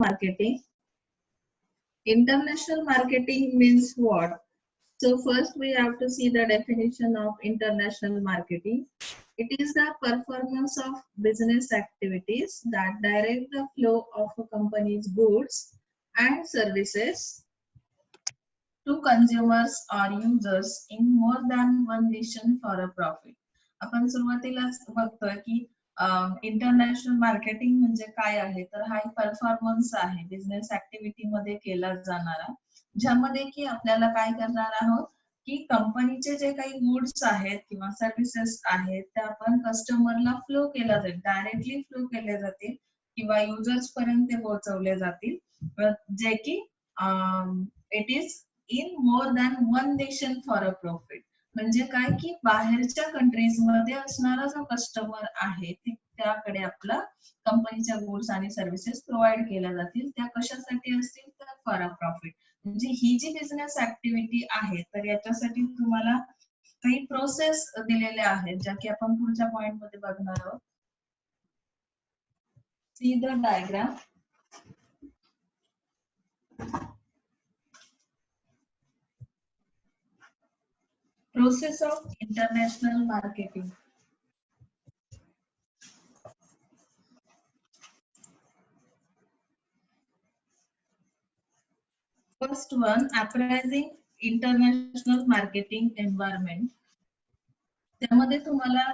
Marketing. International marketing means what? So first we have to see the definition of international marketing. It is the performance of business activities that direct the flow of a company's goods and services to consumers or users in more than one nation for a profit. आपण सुरुवातीलाच बघतोय की international marketing म्हणजे काय आहे, तर हा एक परफॉर्मन्स आहे बिझनेस ऍक्टिव्हिटी मध्ये केला जाणारा, ज्यामध्ये की आपल्याला काय करणार आहोत की कंपनीचे जे काही गुड्स आहेत किंवा सर्व्हिसेस आहेत त्या आपण कस्टमरला फ्लो केला जाईल, डायरेक्टली फ्लो केले जातील किंवा युजर्स पर्यंत ते पोहोचवले जातील, जे की it is in more than one nation for a profit. म्हणजे काय की बाहेरच्या कंट्रीज मध्ये असणारा जो कस्टमर आहे त्याकडे आपला कंपनीच्या गुड्स आणि सर्व्हिसेस प्रोव्हाइड केल्या जातील. त्या कशासाठी असतील तर फॉर अ प्रॉफिट. म्हणजे ही जी बिझनेस ऍक्टिव्हिटी आहे तर याच्यासाठी तुम्हाला काही प्रोसेस दिलेल्या आहेत ज्या की आपण पुढच्या पॉइंट मध्ये बघणार आहोत. See the diagram. Process of international marketing. First one, appraising international marketing environment. त्यामध्ये तुम्हाला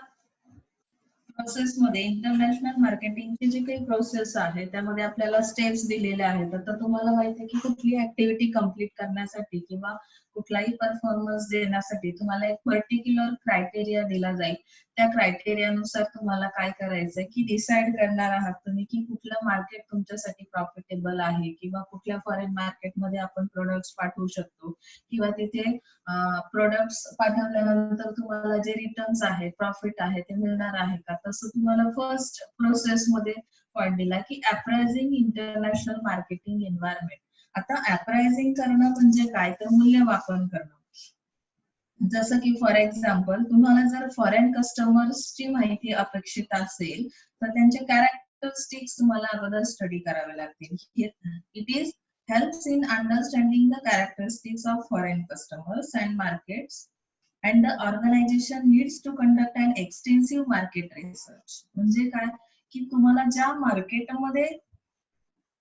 प्रोसेस मध्ये इंटरनॅशनल मार्केटिंगची जी काही प्रोसेस आहे त्यामध्ये आपल्याला स्टेप्स दिलेल्या आहेत. आता तुम्हाला माहिती आहे की कुठली ऍक्टिव्हिटी कम्प्लीट करण्यासाठी किंवा कुठलाही परफॉर्मन्स देण्यासाठी तुम्हाला एक पर्टिक्युलर क्रायटेरिया दिला जाईल. त्या क्रायटेरियानुसार तुम्हाला काय करायचंय की डिसाइड करणार आहात तुम्ही की कुठलं मार्केट तुमच्यासाठी प्रॉफिटेबल आहे किंवा कुठल्या फॉरेन मार्केटमध्ये आपण प्रोडक्ट्स पाठवू शकतो किंवा तिथे प्रोडक्ट्स पाठवल्यानंतर तुम्हाला जे रिटर्न्स आहे प्रॉफिट आहे ते मिळणार आहे का. तसं तुम्हाला फर्स्ट प्रोसेस मध्ये पॉइंट दिला की अप्रायझिंग इंटरनॅशनल मार्केटिंग एन्व्हायरमेंट. आता अप्रायझिंग करणं म्हणजे काय तर मूल्यमापन करणं. जसं की फॉर एक्झाम्पल तुम्हाला जर फॉरेन कस्टमर्सची माहिती अपेक्षित असेल तर त्यांचे कॅरेक्टरिस्टिक्स तुम्हाला अगोदर स्टडी करावे लागतील. It is helps in understanding the characteristics of foreign customers and markets, and the organization needs to conduct an extensive market research. म्हणजे काय की तुम्हाला ज्या मार्केटमध्ये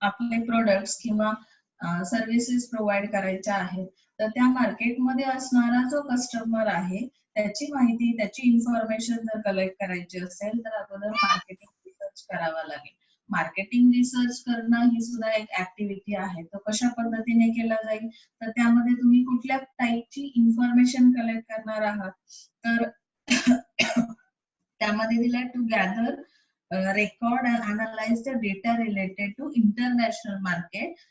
आपले प्रोडक्ट्स किंवा सर्व्हिसेस प्रोव्हाइड करायच्या आहेत तर त्या मार्केटमध्ये असणारा जो कस्टमर आहे त्याची माहिती त्याची इन्फॉर्मेशन जर कलेक्ट करायची असेल तर अगोदर मार्केटिंग रिसर्च करावा लागेल. मार्केटिंग रिसर्च करणं ही सुद्धा एक ऍक्टिव्हिटी आहे. तो कशा पद्धतीने केला जाईल तर त्यामध्ये तुम्ही कुठल्या टाईपची इन्फॉर्मेशन कलेक्ट करणार आहात तर त्यामध्ये दिलाय to gather record and analyze the data related to international market.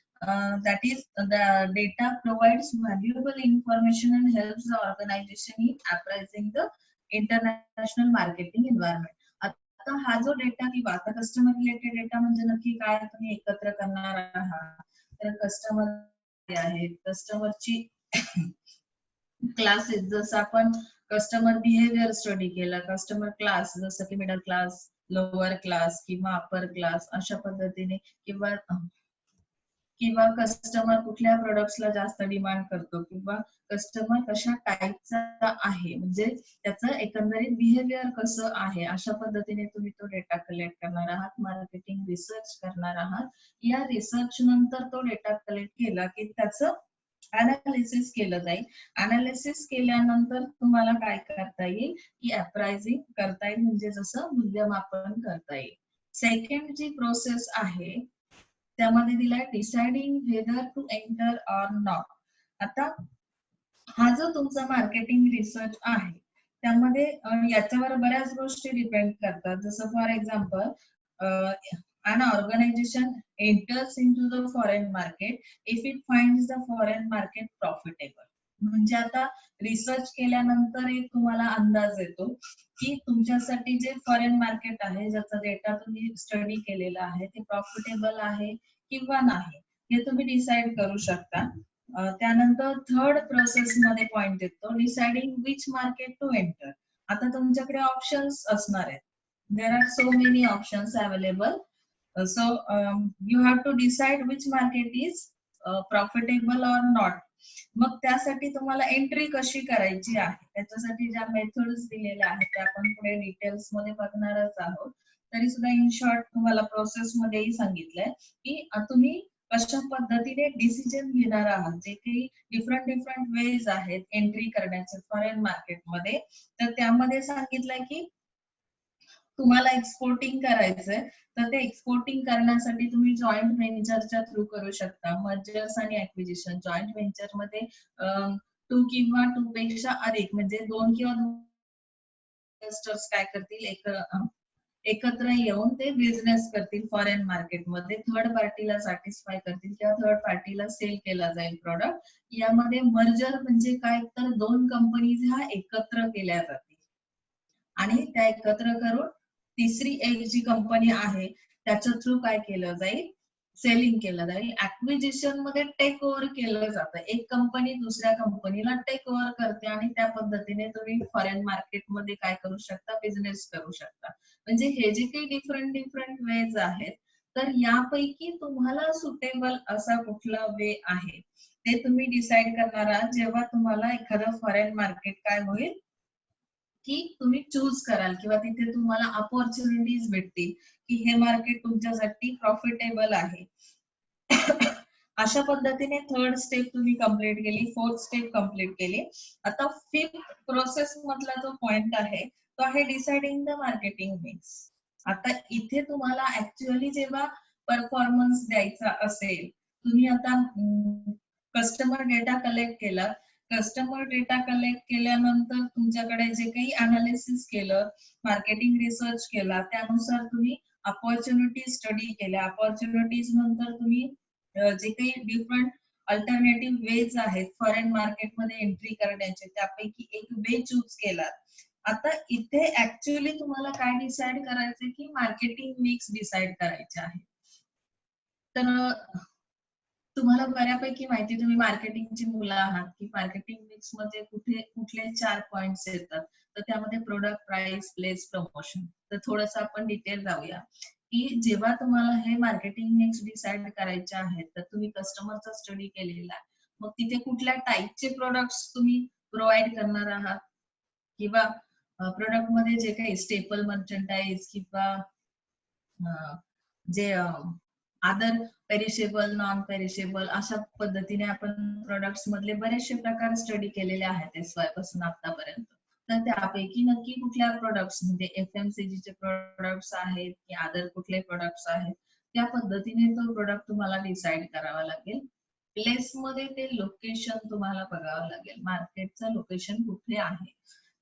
That is, the data provides valuable information and helps the organization in appraising the international marketing environment. आता हा जो डेटा किंवा आता कस्टमर रिलेटेड डेटा म्हणजे नक्की काय तुम्ही एकत्र करणार आहात तर कस्टमर आहेत, कस्टमरची क्लासेस जसं आपण कस्टमर बिहेवियर स्टडी केला, कस्टमर क्लास जसं की मिडल क्लास, लोअर क्लास किंवा अपर क्लास अशा पद्धतीने किंवा कस्टमर कुठल्या प्रोडक्ट्सला जास्त डिमांड करतो किंवा कस्टमर कशा टाईपचा आहे म्हणजे त्याचं एकंदरीत बिहेवियर कसं आहे अशा पद्धतीने तुम्ही तो डेटा कलेक्ट करणार आहात, मार्केटिंग रिसर्च करणार आहात. या रिसर्च नंतर तो डेटा कलेक्ट केला की त्याचं अनालिसिस केलं जाईल. अनालिसिस केल्यानंतर तुम्हाला काय करता येईल की अप्रायझिंग करता येईल म्हणजे जसं मूल्यमापन करता येईल. सेकंड जी प्रोसेस आहे त्यामध्ये दिलाय deciding whether to enter or not. आता हा जो तुमचा मार्केटिंग रिसर्च आहे त्यामध्ये याच्यावर बऱ्याच गोष्टी डिपेंड करतात. जसं for example an organization enters into the foreign market if it finds the foreign market profitable. म्हणजे आता रिसर्च केल्यानंतर एक तुम्हाला अंदाज येतो की तुमच्यासाठी जे फॉरेन मार्केट आहे ज्याचा डेटा तुम्ही स्टडी केलेला आहे ते प्रॉफिटेबल आहे किंवा नाही हे तुम्ही डिसाइड करू शकता. त्यानंतर थर्ड प्रोसेस मध्ये पॉइंट येतो deciding which market to enter. आता तुमच्याकडे ऑप्शन्स असणार आहेत. There are so many options available. So you have to decide which market is profitable or not. मग त्यासाठी तुम्हाला एंट्री कशी करायची आहे, त्याच्यासाठी ज्या मेथड्स दिलेल्या आहेत त्या आपण पुढे डिटेल्स मध्ये बघणारच आहोत. तरी सुद्धा इन शॉर्ट तुम्हाला प्रोसेस मध्येही सांगितलंय की तुम्ही कशा पद्धतीने डिसिजन घेणार आहात. जे काही डिफरंट वेज आहेत एंट्री करण्याचे फॉरेन मार्केटमध्ये, तर त्यामध्ये सांगितलंय की तुम्हाला एक्सपोर्टिंग करायचंय तर ते एक्सपोर्टिंग करण्यासाठी तुम्ही जॉईंट व्हेंचरच्या थ्रू करू शकता. मर्जर्स आणि ऍक्विजिशन जॉईंट व्हेंचर मध्ये टू किंवा टू पेक्षा अधिक म्हणजे दोन किंवा इन्व्हेस्टर्स काय करतील, एकत्र येऊन ते बिझनेस करतील फॉरेन मार्केटमध्ये, थर्ड पार्टीला सॅटिस्फाय करतील किंवा थर्ड पार्टीला सेल केला जाईल प्रोडक्ट. यामध्ये मर्जर म्हणजे काय, तर दोन कंपनीज ह्या एकत्र केल्या जातील आणि त्या एकत्र करून तिसरी एक जी कंपनी आहे त्याच्या थ्रू काय केलं जाईल, सेलिंग केलं जाईल. ऍक्विजिशन मध्ये टेक ओव्हर केलं जातं, एक कंपनी दुसऱ्या कंपनीला टेक ओव्हर करते आणि त्या पद्धतीने तुम्ही फॉरेन मार्केटमध्ये काय करू शकता, बिझनेस करू शकता. म्हणजे हे जे काही डिफरंट वेज आहेत, तर यापैकी तुम्हाला सुटेबल असा कुठला वे आहे ते तुम्ही डिसाइड करणार आहात जेव्हा तुम्हाला एखादं फॉरेन मार्केट काय होईल की तुम्ही चूज कराल किंवा तिथे तुम्हाला अपॉर्च्युनिटीज भेटतील की हे मार्केट तुमच्यासाठी प्रॉफिटेबल आहे. अशा पद्धतीने थर्ड स्टेप तुम्ही कंप्लीट केली, फोर्थ स्टेप कंप्लीट केली. आता फिफ्थ प्रोसेस मधला जो पॉइंट आहे तो आहे डिसाइडिंग द मार्केटिंग मिक्स. आता इथे तुम्हाला ऍक्च्युअली जेव्हा परफॉर्मन्स द्यायचा असेल, तुम्ही आता कस्टमर डेटा कलेक्ट केला, कस्टमर डेटा कलेक्ट केल्यानंतर तुमच्याकडे जे काही अनालिसिस केलं, मार्केटिंग रिसर्च केला, त्यानुसार तुम्ही अपॉर्च्युनिटी स्टडी केल्या, अपॉर्च्युनिटीज नंतर तुम्ही जे काही डिफरंट अल्टरनेटिव्ह वेज आहेत फॉरेन मार्केटमध्ये एंट्री करण्याचे, त्यापैकी एक वे चूज केला. आता इथे ऍक्च्युअली तुम्हाला काय डिसाइड करायचंय की मार्केटिंग मिक्स डिसाइड करायचे आहे. तर तुम्हाला बऱ्यापैकी माहिती, तुम्ही मार्केटिंगची मुलं आहात की मार्केटिंग मिक्स मध्ये कुठले 4 पॉइंट्स येतात. तर त्यामध्ये प्रोडक्ट, प्राइस, प्लेस, प्रमोशन. तर थोडंसं आपण डिटेल जाऊया की जेव्हा तुम्हाला हे मार्केटिंग मिक्स डिसाइड करायचे आहेत तर तुम्ही कस्टमरचा स्टडी केलेला आहे, मग तिथे कुठल्या टाईपचे प्रोडक्ट्स तुम्ही प्रोव्हाइड करणार आहात किंवा प्रोडक्ट मध्ये जे काही स्टेपल मर्चंटाईज किंवा जे अदर पेरिशेबल, नॉन पेरिशेबल अशा पद्धतीने आपण प्रोडक्ट्स मधले बरेचसे प्रकार स्टडी केलेले आहेत एसवाय पासून आतापर्यंत. तर त्यापैकी नक्की कुठल्या प्रोडक्ट्स म्हणजे एफएमसीजी चे प्रोडक्ट्स आहेत की अदर कुठले प्रोडक्ट्स आहेत, त्या पद्धतीने तो प्रोडक्ट तुम्हाला डिसाइड करावा लागेल. प्लेस मध्ये ते लोकेशन तुम्हाला बघावं लागेल, मार्केटचं लोकेशन कुठे आहे.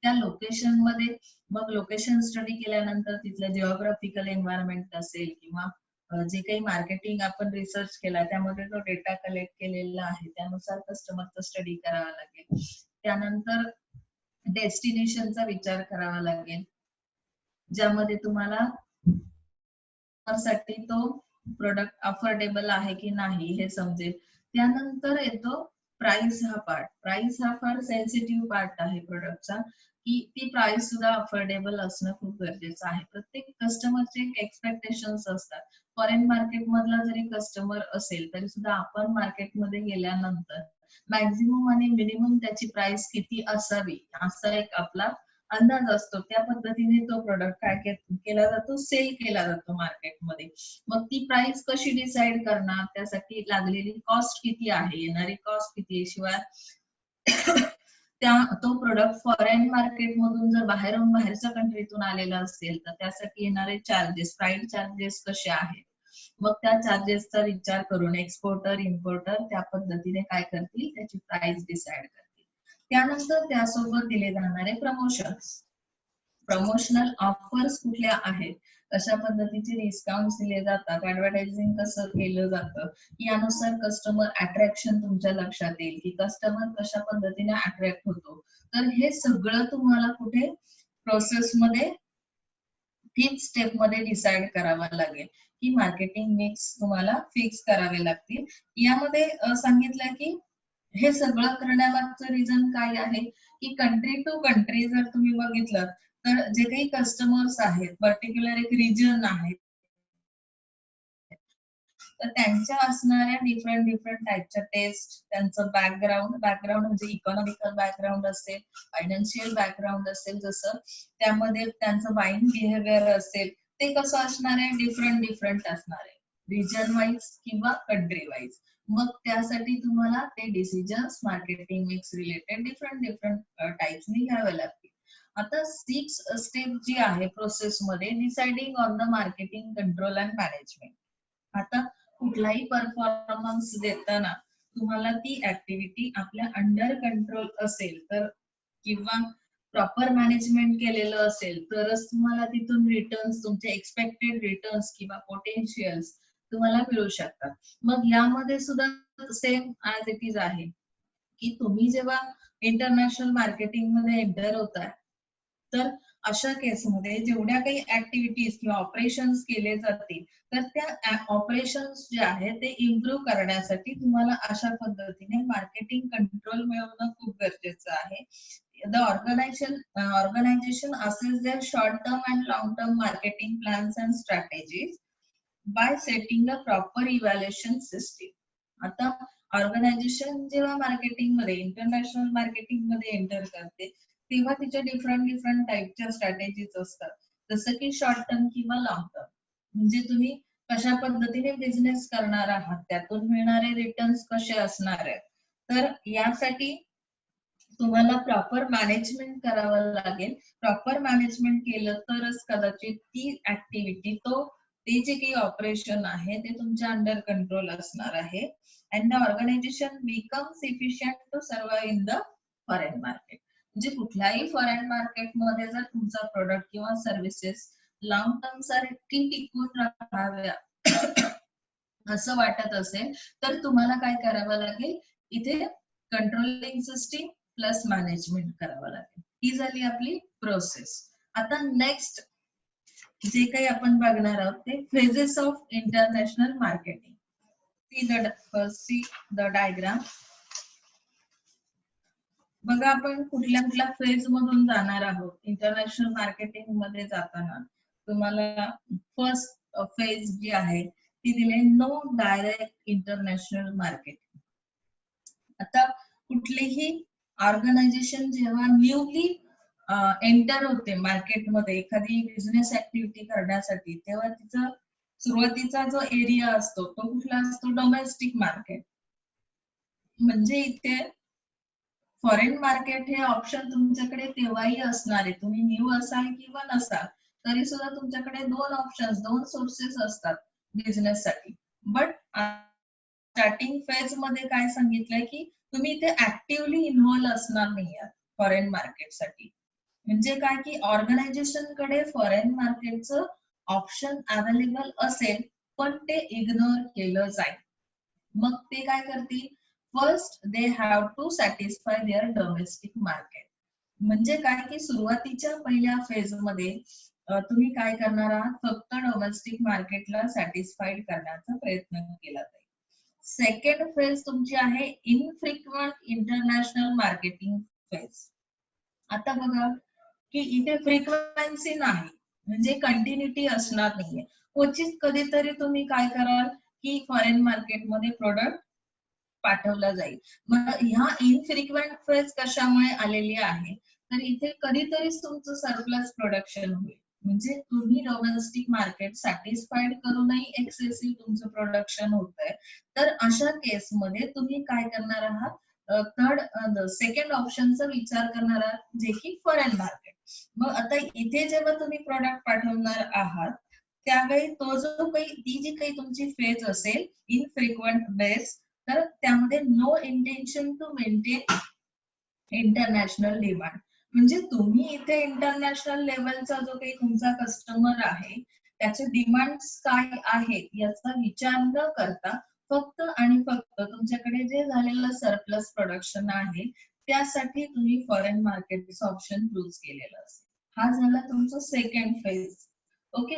त्या लोकेशन मध्ये मग लोकेशन स्टडी केल्यानंतर तिथलं जिओग्राफिकल एन्व्हायरमेंट असेल किंवा जे काही मार्केटिंग आपण रिसर्च केला त्यामध्ये जो डेटा कलेक्ट केलेला आहे त्यानुसार कस्टमरचा स्टडी करावा लागेल. त्यानंतर डेस्टिनेशनचा विचार करावा लागेल, ज्यामध्ये तुम्हाला साठी तो प्रोडक्ट अफोर्डेबल आहे की नाही हे समजेल. त्यानंतर येतो प्राइस हा पार्ट. प्राइस हा फार सेन्सिटिव्ह पार्ट आहे प्रोडक्टचा, की ती प्राइस सुद्धा अफोर्डेबल असणं खूप गरजेचं आहे. प्रत्येक कस्टमरचे एक्सपेक्टेशन्स असतात. फॉरेन मार्केट मधला जरी कस्टमर असेल तरी सुद्धा आपण मार्केटमध्ये गेल्यानंतर मॅक्झिमम आणि मिनिमम त्याची प्राइस किती असावी असा एक आपला अंदाज असतो. त्या पद्धतीने तो प्रोडक्ट काय केला जातो, सेल केला जातो मार्केटमध्ये. मग ती प्राइस कशी डिसाइड करणार, त्यासाठी लागलेली कॉस्ट किती आहे, येणारी कॉस्ट किती आहे, शिवाय तो प्रोडक्ट फॉरेन मार्केट मधून जर बाहेरच्या कंट्रीतून आलेला असेल तर त्यासाठी येणारे चार्जेस, फ्राईट चार्जेस कसे आहेत. मग त्या चार्जेसचा विचार करून एक्सपोर्टर इम्पोर्टर त्या पद्धतीने काय करतील, त्याची प्राइस डिसाइड करतील. त्यानंतर त्यासोबत दिले जाणारे प्रमोशन्स, प्रमोशनल ऑफर्स कुठल्या आहेत, कशा पद्धतीचे डिस्काउंट दिले जातात, ऍडव्हर्टायझिंग कसं केलं जातं, यानुसार कस्टमर अट्रॅक्शन तुमच्या लक्षात येईल की कस्टमर कशा पद्धतीने अट्रॅक्ट होतो. तर हे सगळं तुम्हाला कुठे प्रोसेस मध्ये फिफ्थ स्टेप मध्ये डिसाइड करावं लागेल की मार्केटिंग मिक्स तुम्हाला फिक्स करावे लागतील. यामध्ये सांगितलं की हे सगळं करण्यामागचं रिझन काय आहे की कंट्री टू कंट्री जर तुम्ही बघितलं तर जे काही कस्टमर्स आहेत, पर्टिक्युलर एक रिजन आहे, तर त्यांच्या असणाऱ्या डिफरंट टाईपच्या टेस्ट, त्यांचं बॅकग्राऊंड म्हणजे इकॉनॉमिकल बॅकग्राऊंड असेल, फायनान्शियल बॅकग्राऊंड असेल, जसं त्यामध्ये त्यांचं बाईंग बिहेवियर असेल, ते कसं असणार आहे, डिफरंट असणार आहे, रिजन वाईज किंवा कंट्री वाईज. मग त्यासाठी तुम्हाला ते decisions marketing mix related different टाइप्सनी घ्यावे लागतील. आता 6 स्टेप जी आहे प्रोसेसमध्ये, deciding on the marketing control and management. आता कुठलाही परफॉर्मन्स देताना तुम्हाला ती ऍक्टिव्हिटी आपल्या अंडर कंट्रोल असेल तर, किंवा प्रॉपर मॅनेजमेंट केलेलं असेल तरच तुम्हाला तिथून रिटर्न्स, तुमचे एक्सपेक्टेड रिटर्न्स किंवा पोटेन्शियल्स तुम्हाला मिळू शकतात. मग यामध्ये सुद्धा सेम ऍज इट इज आहे की तुम्ही जेव्हा इंटरनॅशनल मार्केटिंग मध्ये एंटर होताय, तर अशा केसमध्ये जेवढ्या काही ऍक्टिव्हिटीज किंवा ऑपरेशन्स केले जातील, तर त्या ऑपरेशन्स जे आहे ते इम्प्रूव्ह करण्यासाठी तुम्हाला अशा पद्धतीने मार्केटिंग कंट्रोल मिळवणं खूप गरजेचं आहे. The organization assess their short-term and long-term marketing plans and strategies by setting a proper evaluation system. आता ऑर्गनायझेशन जेव्हा मार्केटिंग मध्ये, इंटरनॅशनल मार्केटिंग मध्ये एंटर करते, तेव्हा तिच्या डिफरंट टाईपच्या स्ट्रॅटेजीज असतात, जसं की शॉर्ट टर्म किंवा लॉंग टर्म. म्हणजे तुम्ही कशा पद्धतीने बिझनेस करणार आहात, त्यातून मिळणारे रिटर्न्स कसे असणार आहेत. तर यासाठी तुम्हाला प्रॉपर मॅनेजमेंट करावं लागेल. प्रॉपर मॅनेजमेंट केलं तरच कदाचित ती ऍक्टिव्हिटी, ते जे काही ऑपरेशन आहे ते तुमच्या अंडर कंट्रोल असणार आहे. And the organisation becomes efficient to survive in the foreign market. म्हणजे कुठल्याही फॉरेन मार्केटमध्ये जर तुमचा प्रोडक्ट किंवा सर्व्हिसेस लॉंग टर्म साठी टिकून राहाव्या असं वाटत असेल, तर तुम्हाला काय करावं लागेल, इथे कंट्रोलिंग सिस्टीम प्लस मॅनेजमेंट करावं लागेल. ही झाली आपली प्रोसेस. आता नेक्स्ट जे काही आपण बघणार आहोत ते phases of international marketing. See the diagram. बघा, आपण कुठल्या फेज मधून जाणार आहोत इंटरनॅशनल मार्केटिंग मध्ये जाताना. तुम्हाला फर्स्ट फेज जी आहे ती दिली, नो डायरेक्ट इंटरनॅशनल मार्केटिंग. आता कुठलीही ऑर्गनायझेशन जेव्हा न्यूली एंटर होते मार्केटमध्ये एखादी बिझनेस ऍक्टिव्हिटी करण्यासाठी, तेव्हा तिचा सुरुवातीचा जो एरिया असतो तो कुठला असतो, डोमेस्टिक मार्केट. म्हणजे इथे फॉरेन मार्केट हे ऑप्शन तुमच्याकडे तेव्हाही असणार आहे, तुम्ही न्यू असाल किंवा नसाल तरी सुद्धा तुमच्याकडे दोन सोर्सेस असतात बिझनेस साठी. बट स्टार्टिंग फेज मध्ये काय सांगितलंय की तुम्ही इथे ऍक्टिव्हली इन्व्हॉल्व असणार नाही आहात फॉरेन मार्केटसाठी. म्हणजे काय की ऑर्गनायझेशन कडे फॉरेन मार्केटचं ऑप्शन अवेलेबल असेल पण ते इग्नोर केलं जाईल. मग ते काय करतील, first they have to satisfy their domestic market. म्हणजे काय की सुरुवातीच्या पहिल्या फेज मध्ये तुम्ही काय करणार आहात, फक्त डोमेस्टिक मार्केटला सॅटिस्फाईड करण्याचा प्रयत्न केला जाईल. सेकंड फेज तुमची आहे इनफ्रिक्वेंट इंटरनॅशनल मार्केटिंग फेज. आता बघा की इथे फ्रिक्वेन्सी नाही, म्हणजे कंटिन्युटी असणार नाहीये. क्वचित कधीतरी तुम्ही काय कराल की फॉरेन मार्केटमध्ये प्रोडक्ट पाठवला जाईल. मग ह्या इनफ्रिक्वेंट फेज कशामुळे आलेली आहे, तर इथे कधीतरीच तुमचं सरप्लस प्रोडक्शन होईल. म्हणजे तुम्ही डोमेस्टिक मार्केट सॅटिस्फाईड करूनही एक्सेसिव्ह तुमचं प्रोडक्शन होत आहे. तर अशा केसमध्ये तुम्ही काय करणार आहात, सेकंड ऑप्शनचा विचार करणार आहात, जे की फॉरेन मार्केट. मग आता इथे जेव्हा तुम्ही प्रोडक्ट पाठवणार आहात त्यावेळी ती जी काही तुमची फेज असेल इनफ्रिक्वेंट बेस, तर त्यामध्ये no intention to maintain international demand. म्हणजे तुम्ही इथे इंटरनॅशनल लेवलचा जो काही तुमचा कस्टमर आहे त्याचे डिमांड्स काय आहेत याचा विचार न करता फक्त आणि फक्त तुमच्याकडे जे झालेलं सरप्लस प्रोडक्शन आहे त्यासाठी तुम्ही फॉरेन मार्केटचं ऑप्शन चूज केलेलं असेल. हा झाला तुमचा second phase. Okay.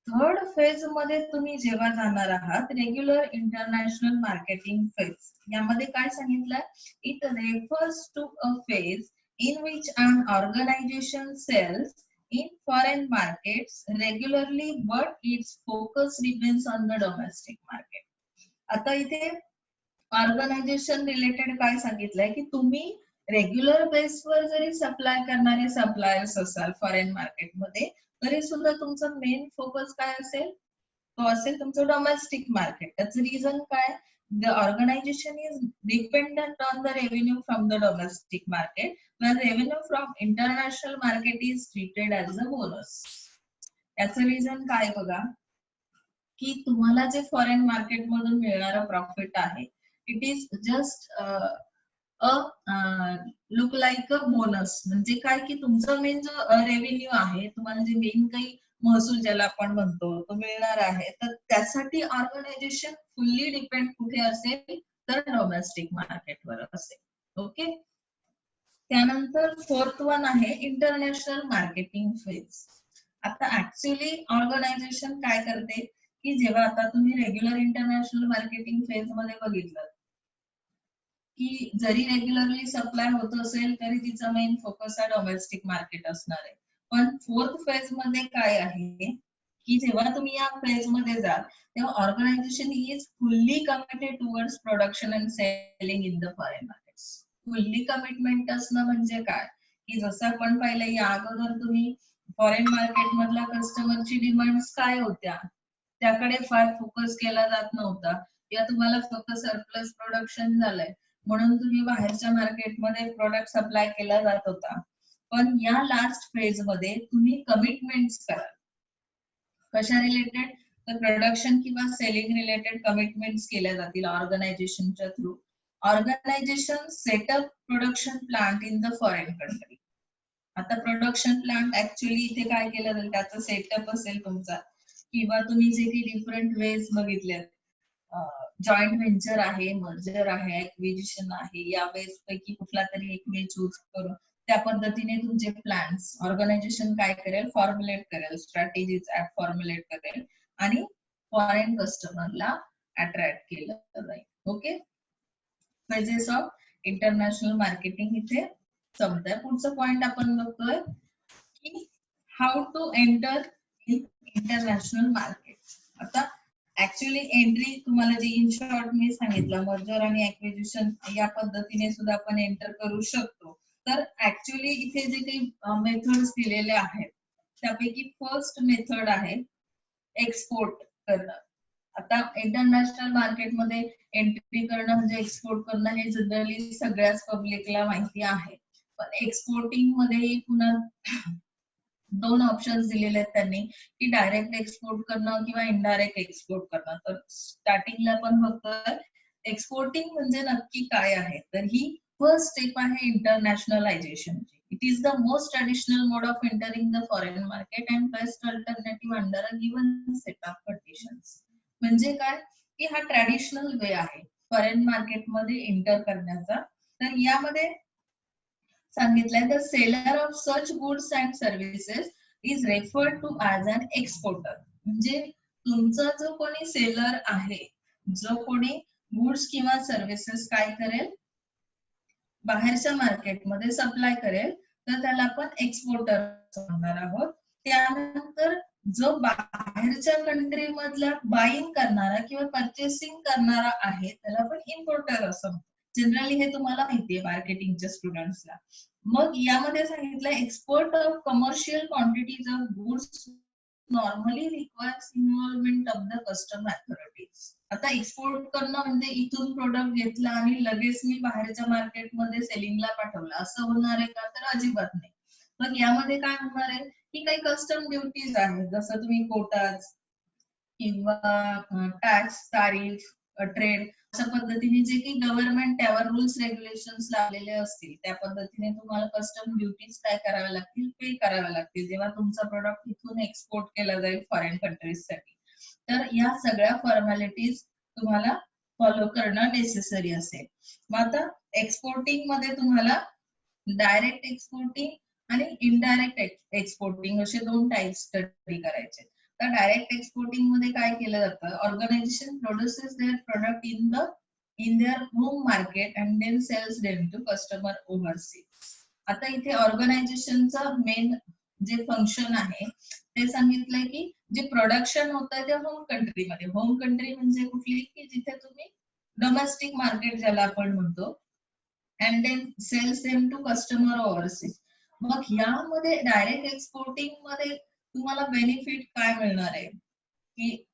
Third phase मध्ये तुम्ही जेव्हा जाणार आहात, रेग्युलर इंटरनॅशनल मार्केटिंग फेज, यामध्ये काय सांगितलं, it refers to a phase in which an organization sells in foreign markets regularly but its focus remains on the domestic market. आता इथे ऑर्गनायझेशन रिलेटेड काय सांगितलंय की तुम्ही रेग्युलर बेसवर जरी सप्लाय करणारे सप्लायर्स असाल फॉरेन मार्केटमध्ये, तरी सुद्धा तुमचा मेन फोकस काय असेल, तो असेल तुमचं डोमेस्टिक मार्केट. त्याचं रिझन काय, the organisation is dependent on the revenue from the domestic market, when revenue from international market is treated as a bonus. याचं रिझन काय बघा, की तुम्हाला जे फॉरेन मार्केट मधून मिळणारं प्रॉफिट आहे, it is just look like a bonus. म्हणजे काय की तुमचा मेन जो रेव्हेन्यू आहे, तुम्हाला जे मेन काही महसूल ज्याला आपण म्हणतो तो मिळणार आहे, तर त्यासाठी ऑर्गनायझेशन फुल्ली डिपेंड कुठे असेल, तर डोमेस्टिक मार्केटवर असेल. ओके. त्यानंतर फोर्थ वन आहे इंटरनॅशनल मार्केटिंग फेज. आता ऍक्च्युअली ऑर्गनायझेशन काय करते, की जेव्हा आता तुम्ही रेग्युलर इंटरनॅशनल मार्केटिंग फेज मध्ये बघितलं, की जरी रेग्युलरली सप्लाय होत असेल तरी तिचा मेन फोकस हा डोमेस्टिक मार्केट असणार आहे. पण फोर्थ फेज मध्ये काय आहे, की जेव्हा तुम्ही या फेज मध्ये जाल तेव्हा organisation is fully committed towards production and selling in the foreign markets. Fully commitment असणं म्हणजे काय, की जसं आपण पाहिलं या अगोदर तुम्ही फॉरेन मार्केट मधल्या कस्टमरची डिमांड्स काय होत्या, त्याकडे फार फोकस केला जात नव्हता, या तुम्हाला फक्त सरप्लस प्रोडक्शन झालंय म्हणून तुम्ही बाहेरच्या मार्केटमध्ये प्रोडक्ट सप्लाय केला जात होता. पण या लास्ट फेज मध्ये तुम्ही कमिटमेंट्स करा. कशा रिलेटेड, तर प्रोडक्शन किंवा सेलिंग रिलेटेड कमिटमेंट्स केल्या जातील ऑर्गनायझेशनच्या through. Organisation setup production plant in the foreign country. आता प्रोडक्शन प्लांट ऍक्च्युअली इथे काय केलं जाईल, त्याचा सेटअप असेल तुमचा, किंवा तुम्ही जे काही डिफरंट वेज बघितले, जॉईंट व्हेंचर आहे, मर्जर आहे, ऍक्विजिशन आहे, या वेज पैकी कुठला तरी एक वे चूज करून त्या पद्धतीने तुमचे प्लॅन्स ऑर्गनायझेशन काय करेल, फॉर्म्युलेट करेल, स्ट्रॅटेजीज फॉर्म्युलेट करेल आणि फॉरेन कस्टमरला अट्रॅक्ट केलं जाईल. Okay. Phases of international marketing इथे संपतंय. पुढचं पॉइंट आपण बघतोय की how to enter in international market. आता ऍक्च्युअली एंट्री तुम्हाला जी इन शॉर्ट मी सांगितलं, मर्जर आणि ऍक्विजिशन या पद्धतीने सुद्धा आपण एंटर करू शकतो. तर ऍक्च्युअली इथे जे काही मेथड्स दिलेले आहेत त्यापैकी फर्स्ट मेथड आहे एक्सपोर्ट करणं. आता इंटरनॅशनल मार्केटमध्ये एंट्री करणं म्हणजे एक्सपोर्ट करणं हे जनरली सगळ्याच पब्लिकला माहिती आहे. पण एक्सपोर्टिंग मध्ये पुन्हा दोन ऑप्शन्स दिलेले आहेत त्यांनी, की डायरेक्ट एक्सपोर्ट करणं किंवा इनडायरेक्ट एक्सपोर्ट करणं. तर स्टार्टिंगला आपण बघतोय एक्सपोर्टिंग म्हणजे नक्की काय आहे, तर ही फर्स्ट स्टेप आहे इंटरनॅशनलायझेशनची. It is the most traditional mode of entering the foreign market and best alternative under a given set of conditions. म्हणजे काय, की हा ट्रॅडिशनल वे आहे फॉरेन मार्केटमध्ये एंटर करण्याचा. तर यामध्ये सांगितलंय, the seller of such goods and services is referred to as an exporter. म्हणजे तुमचा जो कोणी सेलर आहे, जो कोणी गुड्स किंवा सर्व्हिसेस काय करेल, बाहेरच्या मार्केटमध्ये सप्लाय करेल, तर त्याला आपण एक्सपोर्टर म्हणणार आहोत. त्यानंतर जो बाहेरच्या कंट्री मधला बाईंग करणारा किंवा परचेसिंग करणारा आहे त्याला आपण इम्पोर्टर असं म्हणतो. जनरली हे तुम्हाला माहितीये मार्केटिंगच्या स्टुडंट्सला. मग यामध्ये सांगितलं export of commercial quantities of goods normally requires involvement of the custom authorities. आता एक्सपोर्ट करणं म्हणजे इथून प्रोडक्ट घेतला आणि लगेच मी बाहेरच्या मार्केटमध्ये सेलिंगला पाठवलं असं होणार आहे का, तर अजिबात नाही. मग यामध्ये काय होणार आहे, की काही कस्टम ड्युटीज आहेत, जसं तुम्ही कोटाज किंवा टॅक्स, तारीफ, ट्रेड अशा पद्धतीने जे की गव्हर्नमेंट त्यावर रूल्स रेग्युलेशन्स लावलेले असतील त्या पद्धतीने तुम्हाला कस्टम ड्युटीज काय कराव्या लागतील, पे कराव्या लागतील जेव्हा तुमचा प्रोडक्ट इथून एक्सपोर्ट केला जाईल फॉरेन कंट्रीजसाठी. तर या सगळ्या फॉर्मॅलिटीज तुम्हाला फॉलो करणं नेसेसरी असेल. मग आता एक्सपोर्टिंग मध्ये तुम्हाला डायरेक्ट एक्सपोर्टिंग आणि इनडायरेक्ट एक्सपोर्टिंग असे दोन टाइप स्टडी करायचे. तर डायरेक्ट एक्सपोर्टिंग मध्ये काय केलं जातं, organisation produces their product in their home market and then sells them to customer overseas. आता इथे ऑर्गनायझेशनचं मेन जे फंक्शन आहे ते सांगितलंय की जे प्रोडक्शन होतं ते होम कंट्रीमध्ये. होम कंट्री म्हणजे कुठली, की जिथे तुम्ही डोमेस्टिक मार्केट ज्याला आपण म्हणतो, and then sells them to customer overseas. मग यामध्ये डायरेक्ट एक्सपोर्टिंग मध्ये तुम्हाला बेनिफिट काय मिळणार आहे, की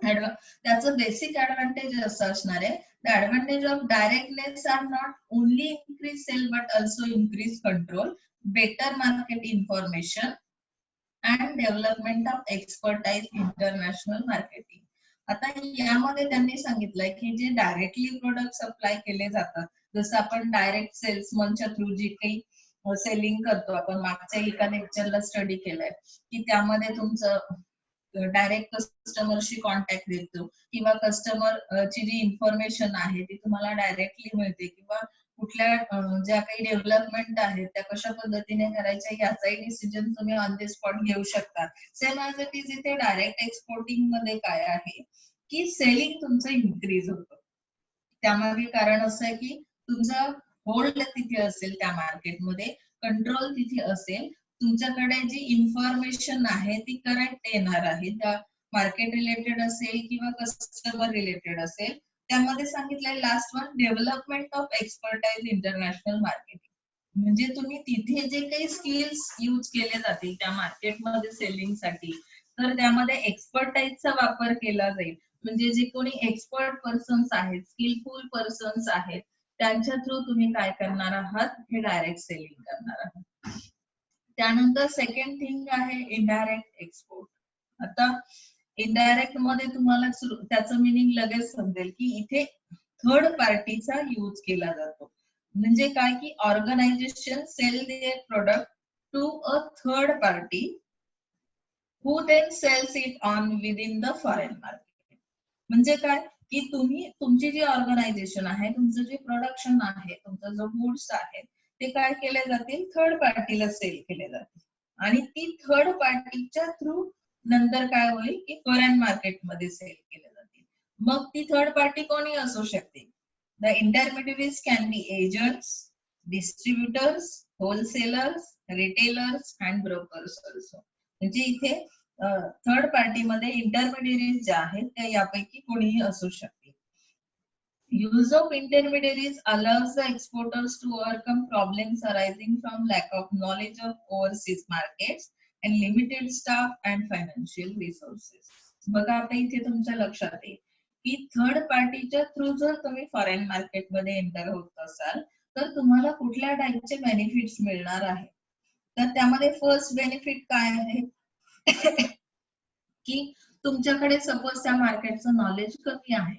त्याचं बेसिक ऍडव्हान्टेज असं असणार आहे, the advantage of directness are not only increase sale but also increase control, better market information and development of expertise international marketing. आता यामध्ये त्यांनी सांगितलंय की जे डायरेक्टली प्रोडक्ट सप्लाय केले जातात, जसं आपण डायरेक्ट सेल्समनच्या थ्रू जी काही सेलिंग करतो, आपण मागच्या एका लेक्चरला स्टडी केलंय की त्यामध्ये तुमचं डायरेक्ट कस्टमरशी कॉन्टॅक्ट देतो किंवा कस्टमर ची जी इन्फॉर्मेशन आहे ती तुम्हाला डायरेक्टली मिळते, किंवा कुठल्या ज्या काही डेव्हलपमेंट आहेत त्या कशा पद्धतीने करायच्या याचाही डिसिजन तुम्ही ऑन द स्पॉट घेऊ शकता. सेम ॲज इट इज इथे डायरेक्ट एक्सपोर्टिंग मध्ये काय आहे की सेलिंग तुमचं इन्क्रीज होतं. त्यामागे कारण असं आहे की तुमचा होल्ड तिथे असेल त्या मार्केटमध्ये, कंट्रोल तिथे असेल, तुमच्याकडे जी इन्फॉर्मेशन आहे ती करेक्ट येणार आहे, त्या मार्केट रिलेटेड असेल किंवा कस्टमर रिलेटेड असेल. त्यामध्ये सांगितलंय last one, development of expertise international marketing. म्हणजे तुम्ही तिथे जे काही स्किल्स यूज केले जातील त्या मार्केटमध्ये सेलिंगसाठी, तर त्यामध्ये एक्सपर्टाईजचा वापर केला जाईल. म्हणजे जे कोणी एक्सपर्ट पर्सन्स आहेत, स्किलफुल पर्सन्स आहेत, त्यांच्या थ्रू तुम्ही काय करणार आहात, हे डायरेक्ट सेलिंग करणार आहात. त्यानंतर सेकंड थिंग आहे इनडायरेक्ट एक्सपोर्ट. आता इनडायरेक्ट मध्ये तुम्हाला त्याचं मिनिंग लगेच समजेल की इथे थर्ड पार्टीचा यूज केला जातो. म्हणजे काय, की organisation sell their product to a third party who then sells it on within the foreign market. म्हणजे काय, की तुम्ही तुमची जी ऑर्गनायझेशन आहे, तुमचं जे प्रोडक्शन आहे, तुमचा जो गुड्स आहे, ते काय केले जातील, थर्ड पार्टीला सेल केले जातील, आणि ती थर्ड पार्टीच्या थ्रू नंतर काय होईल की फॉरेन मार्केटमध्ये सेल केले जातील. मग ती थर्ड पार्टी कोणी असू शकते. The intermediaries can be agents, distributors, wholesalers, retailers and brokers also. म्हणजे इथे थर्ड पार्टीमध्ये इंटरमिडियरीज ज्या आहेत त्या यापैकी कोणीही असू शकते. use of intermediaries allows the exporters to overcome problems arising from lack of knowledge of overseas markets and limited staff and financial resources. बघा आता इथे तुमच्या लक्षात येईल की थर्ड पार्टीच्या थ्रू जर तुम्ही फॉरेन मार्केटमध्ये एंटर होत असाल तर तुम्हाला कुठल्या टाईपचे बेनिफिट्स मिळणार आहे. तर त्यामध्ये फर्स्ट बेनिफिट काय आहे की तुमच्याकडे सपोज त्या मार्केटचं नॉलेज कमी आहे,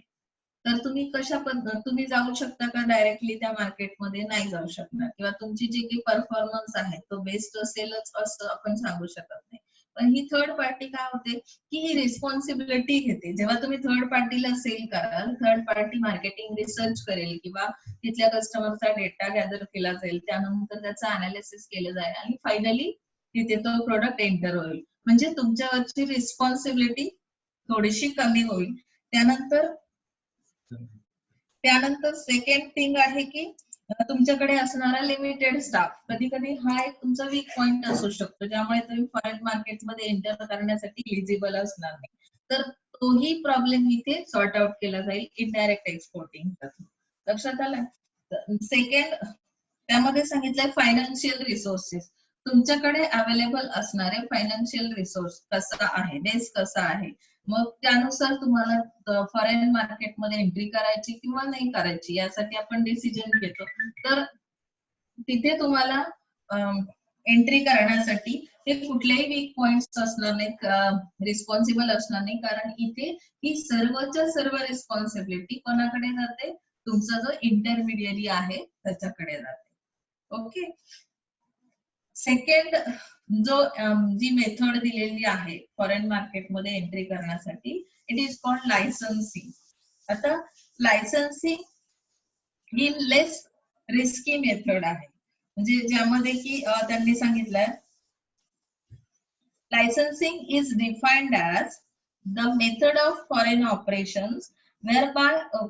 तर तुम्ही कशा तुम्ही जाऊ शकता का डायरेक्टली त्या मार्केटमध्ये, नाही जाऊ शकणार, किंवा तुमची जी काही परफॉर्मन्स आहे तो बेस्ट असेलच असं आपण सांगू शकत नाही. पण ही थर्ड पार्टी काय होते की ही रिस्पॉन्सिबिलिटी घेते. जेव्हा तुम्ही थर्ड पार्टीला सेल कराल, थर्ड पार्टी मार्केटिंग रिसर्च करेल किंवा तिथल्या कस्टमरचा डेटा गॅदर केला जाईल, त्यानंतर त्याचं अनालिसिस केलं जाईल आणि फायनली तिथे तो प्रोडक्ट एंटर होईल. म्हणजे तुमच्यावरची रिस्पॉन्सिबिलिटी थोडीशी कमी होईल. त्यानंतर सेकंड थिंग आहे की तुमच्याकडे असणारा लिमिटेड स्टाफ. कधी कधी हा एक तुमचा वीक पॉइंट असू शकतो, ज्यामुळे तुम्ही फॉरेन मार्केटमध्ये एंटर करण्यासाठी एलिजिबल असणार नाही. तर तोही प्रॉब्लेम इथे सॉर्ट आउट केला जाईल इनडायरेक्ट एक्सपोर्टिंग. लक्षात आलं. सेकंड त्यामध्ये सांगितलंय फायनान्शियल रिसोर्सेस. तुमच्याकडे अवेलेबल असणारे फायनान्शियल रिसोर्स कसा आहे, बेस कसा आहे, मग त्यानुसार तुम्हाला फॉरेन मार्केटमध्ये एंट्री करायची किंवा नाही करायची यासाठी आपण डिसिजन घेतो. तर तिथे तुम्हाला एंट्री करण्यासाठी हे कुठलेही वीक पॉइंट्स असणार नाहीत, रिस्पॉन्सिबल असणार नाही, कारण इथे ही सर्वच्या सर्व रिस्पॉन्सिबिलिटी कोणाकडे जाते, तुमचा जो इंटरमिडियरी आहे त्याच्याकडे जाते. ओके. सेकंड जी मेथड दिलेली आहे फॉरेन मार्केटमध्ये एंट्री करण्यासाठी, इट इज कॉल्ड लायसन्सिंग. आता लायसन्सिंग ही लेस रिस्की मेथड आहे, म्हणजे ज्यामध्ये की त्यांनी सांगितलंय licensing is defined as the method of foreign operations whereby a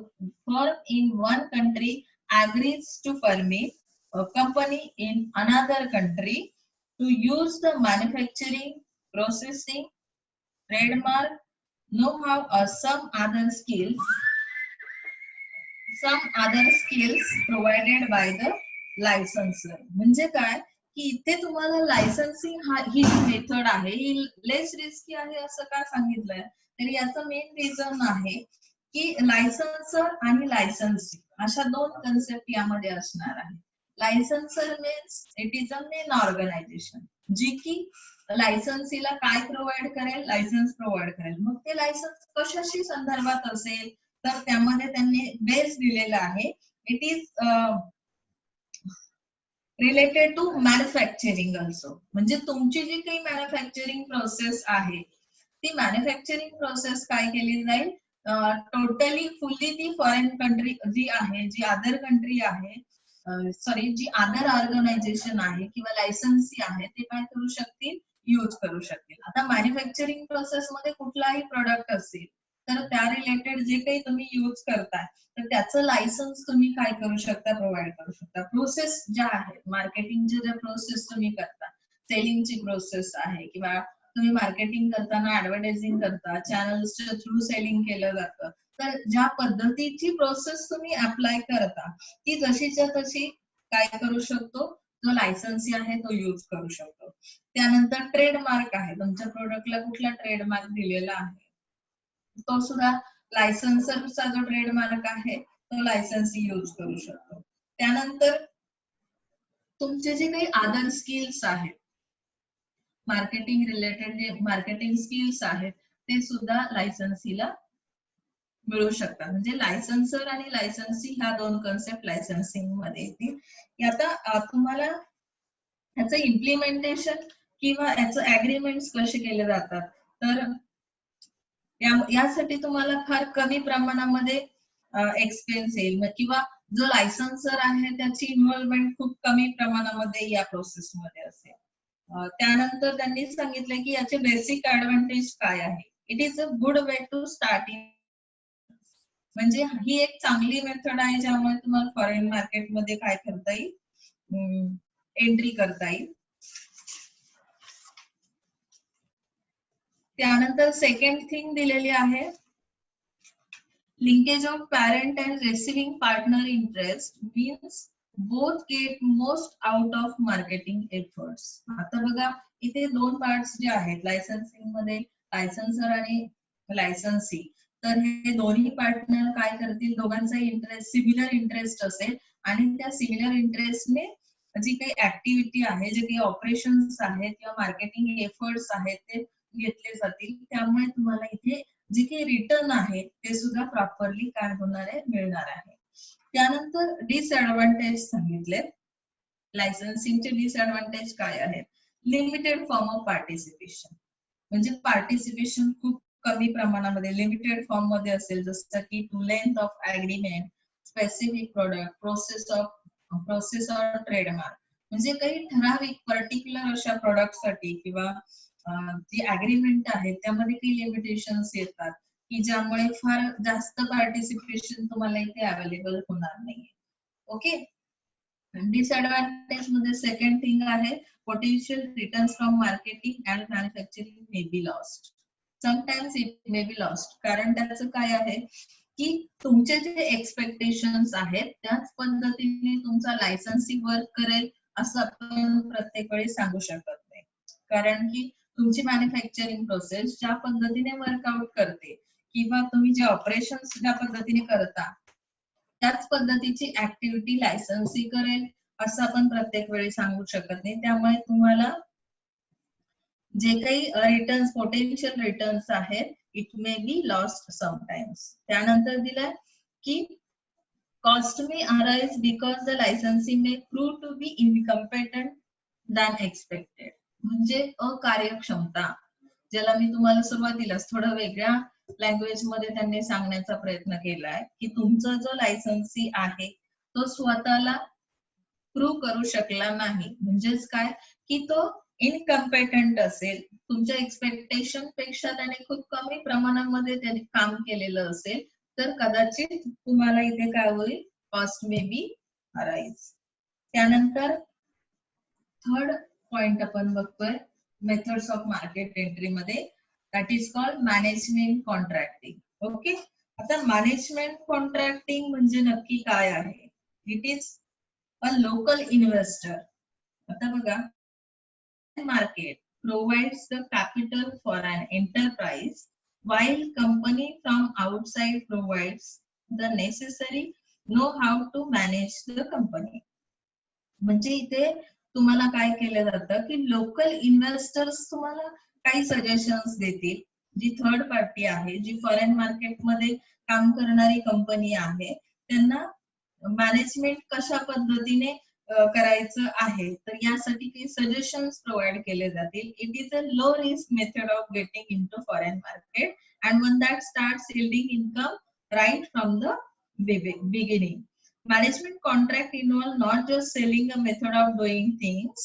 firm in one country agrees to permit a company in another country to use the manufacturing, processing trademark, know-how or some other skills provided by the licensor. म्हणजे काय की इथे तुम्हाला licensing ही जी method आहे ही लेस risky आहे असं का सांगितलंय, तर याचं मेन रिझन आहे की लायसन्सर आणि लायसन्सिंग अशा दोन कन्सेप्ट यामध्ये असणार आहे. Licensor means it is a main organization जी की लायसन्सीला काय प्रोव्हाइड करेल, लायसन्स प्रोव्हाइड करेल. मग ते लायसन्स कशाशी संदर्भात असेल, तर त्यामध्ये त्यांनी बेस दिलेला आहे. It is related to manufacturing also. म्हणजे तुमची जी काही मॅन्युफॅक्चरिंग प्रोसेस आहे ती मॅन्युफॅक्चरिंग प्रोसेस काय केली जाईल, टोटली फुल्ली ती फॉरेन कंट्री जी आहे, जी अदर कंट्री आहे, सॉरी जी अदर ऑर्गनायझेशन आहे किंवा लायसन्सी आहे ते काय करू शकतील, यूज करू शकतील. आता मॅन्युफॅक्चरिंग प्रोसेस मध्ये कुठलाही प्रोडक्ट असेल तर त्या रिलेटेड जे काही तुम्ही यूज करताय तर त्याचं लायसन्स तुम्ही काय करू शकता, प्रोव्हाइड करू शकता. प्रोसेस ज्या आहेत, मार्केटिंगच्या ज्या प्रोसेस तुम्ही करता, सेलिंगची प्रोसेस आहे किंवा तुम्ही मार्केटिंग करताना ऍडव्हर्टायझिंग करता, चॅनल्सच्या थ्रू सेलिंग केलं जातं, तर ज्या पद्धतीची प्रोसेस तुम्ही अप्लाय करता ती जशीच्या तशी काय करू शकतो, जो लायसन्सी आहे तो यूज करू शकतो. त्यानंतर ट्रेडमार्क आहे, तुमच्या प्रोडक्टला कुठला ट्रेडमार्क दिलेला आहे तो सुद्धा लायसन्सरचा जो ट्रेडमार्क आहे तो लायसन्सी यूज करू शकतो. त्यानंतर तुमचे जे काही अदर स्किल्स आहेत, मार्केटिंग रिलेटेड जे मार्केटिंग स्किल्स आहेत ते सुद्धा लायसन्सीला मिळू शकतात. म्हणजे लायसन्सर आणि लायसन्सी ह्या दोन कन्सेप्ट लायसन्सिंग मध्ये येतील. आता तुम्हाला याचं इम्प्लिमेंटेशन किंवा याचं अग्रीमेंट्स कसे केले जातात, तर यासाठी तुम्हाला फार कमी प्रमाणामध्ये एक्सपेन्स येईल किंवा जो लायसन्सर आहे त्याची इन्व्हॉल्वमेंट खूप कमी प्रमाणामध्ये या प्रोसेसमध्ये असेल. त्यानंतर त्यांनी सांगितलं की याचे बेसिक ऍडव्हान्टेज काय आहे. It is a good way to start in, म्हणजे ही एक चांगली मेथड आहे ज्यामुळे तुम्हाला फॉरेन मार्केटमध्ये काय करता येईल, एंट्री करता येईल. त्यानंतर सेकंड थिंग दिलेली आहे, linkage of parent and receiving partner interest means both get most out of marketing efforts. आता बघा इथे दोन पार्ट्स जे आहेत लायसन्सिंग मध्ये, लायसन्सर आणि लायसन्सी, तर हे दोन्ही पार्टनर काय करतील, दोघांचा इंटरेस्ट सिमिलर इंटरेस्ट असेल आणि त्या सिमिलर इंटरेस्टने जी काही ऍक्टिव्हिटी आहे, जे काही ऑपरेशन्स आहेत किंवा मार्केटिंग एफर्ट्स आहेत ते घेतले जातील. त्यामुळे तुम्हाला इथे जे काही रिटर्न आहे ते सुद्धा प्रॉपरली काय होणार आहे, मिळणार आहे. त्यानंतर डिसएडव्हान्टेज सांगितले. लायसन्सिंगचे डिसएडव्हान्टेज काय आहेत, लिमिटेड फॉर्म ऑफ पार्टिसिपेशन, म्हणजे पार्टिसिपेशन खूप कमी प्रमाणामध्ये लिमिटेड फॉर्म मध्ये असेल, जसं की to length of agreement, specific product, process or trademark, म्हणजे काही ठराविक पर्टिक्युलर अशा प्रोडक्ट साठी किंवा जी अग्रीमेंट आहे त्यामध्ये काही लिमिटेशन्स येतात की ज्यामुळे फार जास्त पार्टिसिपेशन तुम्हाला इथे अवेलेबल होणार नाही. ओके. डिसएडव्हान्टेज मध्ये सेकंड थिंग आहे, potential returns from marketing and manufacturing may be lost. Sometimes it may be lost. कारण त्याचं काय आहे की तुमचे जे एक्सपेक्टेशन्स आहेत त्याच पद्धतीने तुमचा लायसन्सी वर्क करेल असं आपण प्रत्येक वेळी सांगू शकत नाही. कारण की तुमची मॅन्युफॅक्चरिंग प्रोसेस ज्या पद्धतीने वर्कआउट करते किंवा तुम्ही जे ऑपरेशन्स ज्या पद्धतीने करता त्याच पद्धतीची ऍक्टिव्हिटी लायसन्सी करेल असं आपण प्रत्येक वेळी सांगू शकत नाही. त्यामुळे तुम्हाला जे काही रिटर्न्स, पोटेन्शियल रिटर्न्स आहेत, it may be lost sometimes. त्यानंतर दिलंय की cost may arise because the licensing may prove to be incompetent than expected. म्हणजे अकार्यक्षमता, ज्याला मी तुम्हाला सुरुवातीलाच थोडं वेगळ्या लँग्वेज मध्ये त्यांनी सांगण्याचा प्रयत्न केलाय की तुमचा जो लायसन्सी आहे तो स्वतःला प्रूव्ह करू शकला नाही, म्हणजेच काय की तो इनकम्पेटंट असेल, तुमच्या एक्सपेक्टेशन पेक्षा त्याने खूप कमी प्रमाणामध्ये त्याने काम केलेलं असेल, तर कदाचित तुम्हाला इथे काय होईल, कॉस्ट मे बी अराईज. त्यानंतर थर्ड पॉइंट आपण बघतोय मेथड्स ऑफ मार्केट एंट्री मध्ये, that is called management contracting. Okay, आता मॅनेजमेंट कॉन्ट्रॅक्टिंग म्हणजे नक्की काय आहे? It is a local investor. आता बघा, market provides the capital for an enterprise while company from outside provides the necessary know-how to manage the company. म्हणजे इथे तुम्हाला काय केलं जातं की लोकल इन्व्हेस्टर्स तुम्हाला काही सजेशन्स देतील. जी थर्ड पार्टी आहे, जी फॉरेन मार्केटमध्ये काम करणारी कंपनी आहे, त्यांना मॅनेजमेंट कशा पद्धतीने करायचं आहे, तर यासाठी काही सजेशन्स प्रोव्हाइड केले जातील. It is a low risk method of getting into foreign market and one that starts yielding income right from the beginning. Management contract involve not just selling a method of doing things,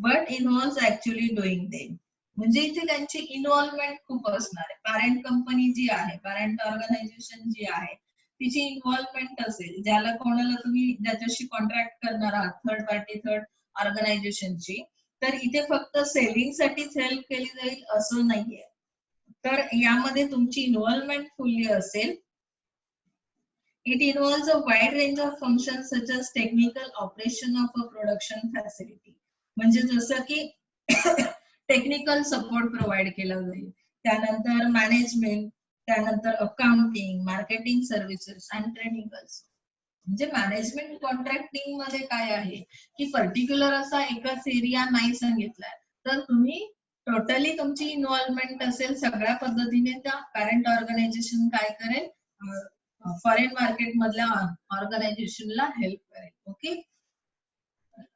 but involves actually doing them. म्हणजे इथे त्यांची involvement खूप असणार आहे. Parent company जी आहे, parent organisation जी आहे, तिची involvement असेल. ज्याला कोणाला तुम्ही ज्याच्याशी कॉन्ट्रॅक्ट करणार आहात, थर्ड पार्टी थर्ड ऑर्गनायझेशनची, तर इथे फक्त सेलिंग साठीच हेल्प केली जाईल असं नाहीये. तर यामध्ये तुमची इन्व्हॉल्वमेंट फुल्ली असेल. It involves a wide range of functions such as technical operation of a production facility. म्हणजे जसं की टेक्निकल सपोर्ट प्रोव्हाइड केला जाईल, त्यानंतर मॅनेजमेंट, त्यानंतर accounting, marketing services and training. म्हणजे मॅनेजमेंट कॉन्ट्रॅक्टिंग मध्ये काय आहे की पर्टिक्युलर असा एकच एरिया नाही सांगितलाय, तर तुम्ही टोटली तुमची इन्व्हॉल्वमेंट असेल सगळ्या पद्धतीने. त्या पॅरेंट ऑर्गनायझेशन काय करेल, फॉरेन मार्केट मधल्या ऑर्गनायझेशनला हेल्प करेल. ओके,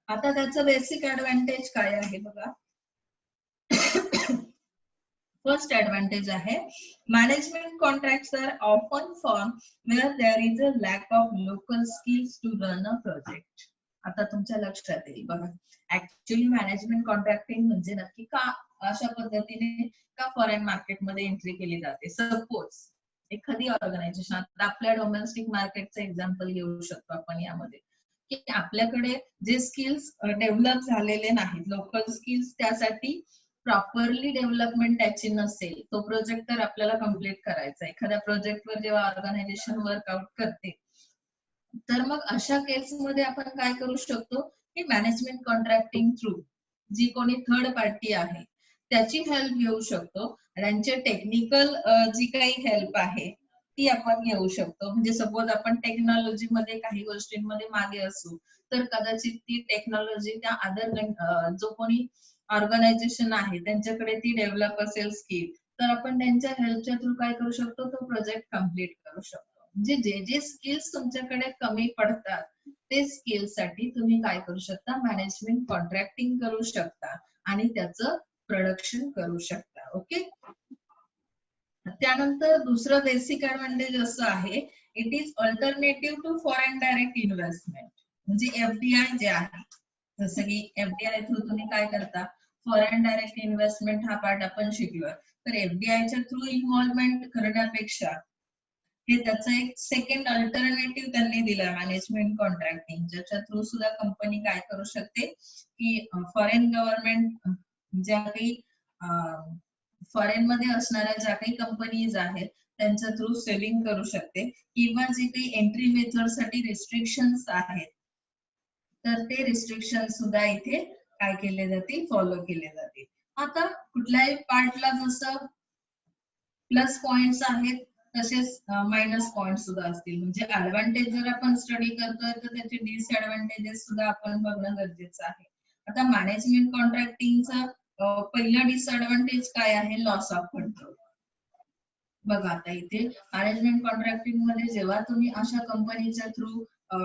आता त्याचं बेसिक ऍडव्हान्टेज काय आहे बघा. फर्स्ट ऍडव्हान्टेज आहे, management contracts are often form where there is a lack of local skills to run a project. आता तुमच्या लक्षात येईल बघा, ऍक्च्युअली मॅनेजमेंट कॉन्ट्रॅक्टिंग म्हणजे नक्की का अशा पद्धतीने का फॉरेन मार्केटमध्ये एंट्री केली जाते. सपोज एखादी ऑर्गनायझेशन, आपल्या डोमेस्टिक मार्केटचं एक्झाम्पल घेऊ शकतो आपण यामध्ये, की आपल्याकडे जे स्किल्स डेव्हलप झालेले नाहीत, लोकल स्किल्स, त्यासाठी प्रॉपरली डेव्हलपमेंट त्याची नसेल, तो प्रोजेक्ट तर आपल्याला कम्प्लीट करायचा. एखाद्या प्रोजेक्टवर जेव्हा ऑर्गनायझेशन वर्कआउट करते, तर मग अशा केसमध्ये आपण काय करू शकतो की मॅनेजमेंट कॉन्ट्रॅक्टिंग थ्रू जी कोणी थर्ड पार्टी आहे त्याची हेल्प घेऊ शकतो. त्यांचे टेक्निकल जी काही हेल्प आहे ती आपण घेऊ शकतो. म्हणजे सपोज आपण टेक्नॉलॉजी मध्ये काही गोष्टींमध्ये मागे असू, तर कदाचित ती टेक्नॉलॉजी त्या अदर जो कोणी ऑर्गनायझेशन आहे त्यांच्याकडे ती डेव्हलप असेल स्किल, तर आपण त्यांच्या हेल्पच्या थ्रू काय करू शकतो, तो प्रोजेक्ट कम्प्लीट करू शकतो. म्हणजे जे जे स्किल्स तुमच्याकडे कमी पडतात ते स्किल्स साठी तुम्ही काय करू शकता, मॅनेजमेंट कॉन्ट्रॅक्टिंग करू शकता आणि त्याचं प्रोडक्शन करू शकता. ओके, त्यानंतर दुसरं बेसिक ऍडव्हान्टेज असं आहे, it is alternative to foreign direct investment. म्हणजे एफडीआय जे आहे, जसं की एफडीआय थ्रू तुम्ही काय करता, फॉरेन डायरेक्ट इन्व्हेस्टमेंट हा पार्ट आपण शिकलोय, तर एफडीआयच्या थ्रू इन्व्हॉल्वमेंट करण्यापेक्षा हे त्याचं एक सेकंड अल्टरनेटिव्ह त्यांनी दिला मॅनेजमेंट कॉन्ट्रॅक्टिंग, ज्याच्या थ्रू सुद्धा कंपनी काय करू शकते की फॉरेन गव्हर्नमेंट ज्या काही फॉरेन मध्ये असणाऱ्या ज्या काही कंपनीज आहेत त्यांच्या थ्रू सेलिंग करू शकते, किंवा जे काही एंट्री मेथड साठी रिस्ट्रिक्शन्स आहेत तर ते रिस्ट्रिक्शन सुद्धा इथे काय केले जातील, फॉलो केले जातील. आता कुठल्याही पार्टला जसं प्लस पॉइंट्स आहेत तसेच मायनस पॉइंट सुद्धा असतील. म्हणजे ऍडव्हान्टेज जर आपण स्टडी करतोय तर त्याचे डिसएडव्हान्टेजेस सुद्धा आपण बघणं गरजेचं आहे. आता मॅनेजमेंट कॉन्ट्रॅक्टिंगचा पहिला डिसएडव्हान्टेज काय आहे, लॉस ऑफ कंट्रोल. बघा आता इथे मॅनेजमेंट कॉन्ट्रॅक्टिंग मध्ये जेव्हा तुम्ही अशा कंपनीच्या थ्रू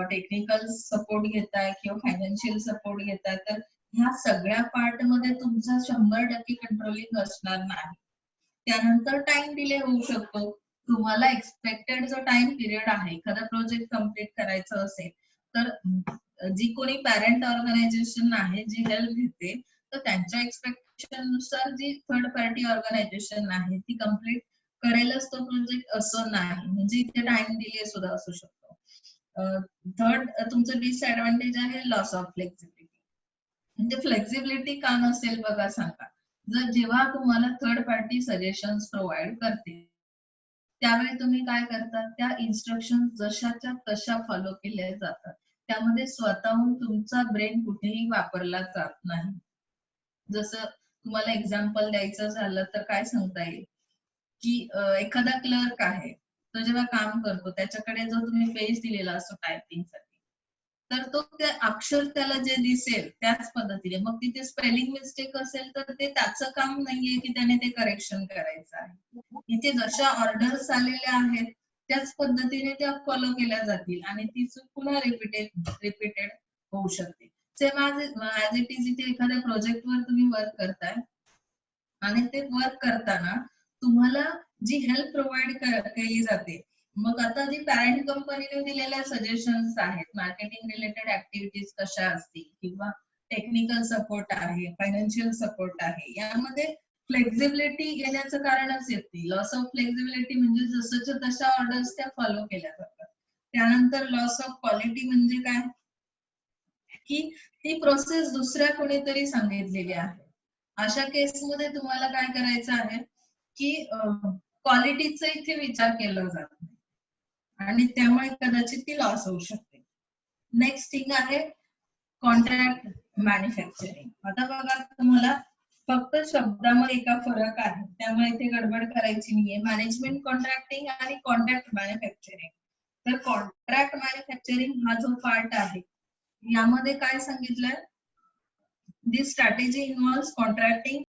टेक्निकल सपोर्ट घेताय किंवा फायनान्शियल सपोर्ट घेताय, तर ह्या सगळ्या पार्ट मध्ये तुमचा 100% कंट्रोलिंग असणार नाही. त्यानंतर टाइम डिले होऊ शकतो. तुम्हाला एक्सपेक्टेड जो टाइम पिरियड आहे एखादा प्रोजेक्ट कम्प्लीट करायचा असेल, तर जी कोणी पॅरेंट ऑर्गनायझेशन आहे जी हेल्प घेते, तर त्यांच्या एक्सपेक्टेशन नुसार जी थर्ड पार्टी ऑर्गनायझेशन आहे ती कम्प्लीट करेलच तो प्रोजेक्ट असं नाही. म्हणजे इथे टाइम डिले सुद्धा असू शकतो. थर्ड तुमचं डिसएडव्हान्टेज आहे लॉस ऑफ फ्लेक्झिबिलिटी. म्हणजे फ्लेक्झिबिलिटी का नसेल बघा सांगा. जर जेव्हा तुम्हाला थर्ड पार्टी सजेशन्स प्रोव्हाइड करते, त्यावेळी तुम्ही काय करता, त्या इन्स्ट्रक्शन जशाच्या तशा फॉलो केल्या जातात. त्यामध्ये स्वतःहून तुमचा ब्रेन कुठेही वापरला जात नाही. जसं तुम्हाला एक्झाम्पल द्यायचं झालं तर काय सांगता येईल, की एखादा क्लर्क आहे, तो जेव्हा काम करतो त्याच्याकडे जो तुम्ही पेज दिलेला असतो टायपिंगसाठी, तर तो ते अक्षर त्याला जे दिसेल त्याच पद्धतीने, मग तिथे स्पेलिंग मिस्टेक असेल तर ते त्याचं काम नाहीये की त्याने ते करेक्शन करायचं आहे. इथे जशा ऑर्डर्स आलेल्या आहेत त्याच पद्धतीने त्या फॉलो केल्या जातील आणि ती चूक पुन्हा रिपीटेड होऊ शकते. सेम ऍज इट इज इथे एखाद्या प्रोजेक्टवर तुम्ही वर्क करताय आणि ते वर्क करताना तुम्हाला जी हेल्प प्रोव्हाइड केली जाते, मग आता जी पॅरेंट कंपनीने दिलेल्या सजेशन्स आहेत, मार्केटिंग रिलेटेड ऍक्टिव्हिटीज कशा असतील किंवा टेक्निकल सपोर्ट आहे, फायनान्शियल सपोर्ट आहे, यामध्ये फ्लेक्झिबिलिटी येण्याचं कारणच येते. लॉस ऑफ फ्लेक्झिबिलिटी म्हणजे जसंच्या तशा ऑर्डर्स त्या फॉलो केल्या जातात. त्यानंतर लॉस ऑफ क्वालिटी म्हणजे काय, की ती प्रोसेस दुसऱ्या कोणीतरी सांगितलेली आहे. अशा केसमध्ये तुम्हाला काय करायचं आहे, की क्वालिटीचा इथे विचार केला जात नाही आणि त्यामुळे कदाचित ती लॉस होऊ शकते. नेक्स्ट थिंग आहे कॉन्ट्रॅक्ट मॅन्युफॅक्चरिंग. आता बघा, तुम्हाला फक्त शब्दामध्ये एका फरक आहे, त्यामुळे इथे गडबड करायची नाहीये. मॅनेजमेंट कॉन्ट्रॅक्टिंग आणि कॉन्ट्रॅक्ट मॅन्युफॅक्चरिंग. तर कॉन्ट्रॅक्ट मॅन्युफॅक्चरिंग हा जो पार्ट आहे, यामध्ये काय सांगितलंय, this strategy involves contracting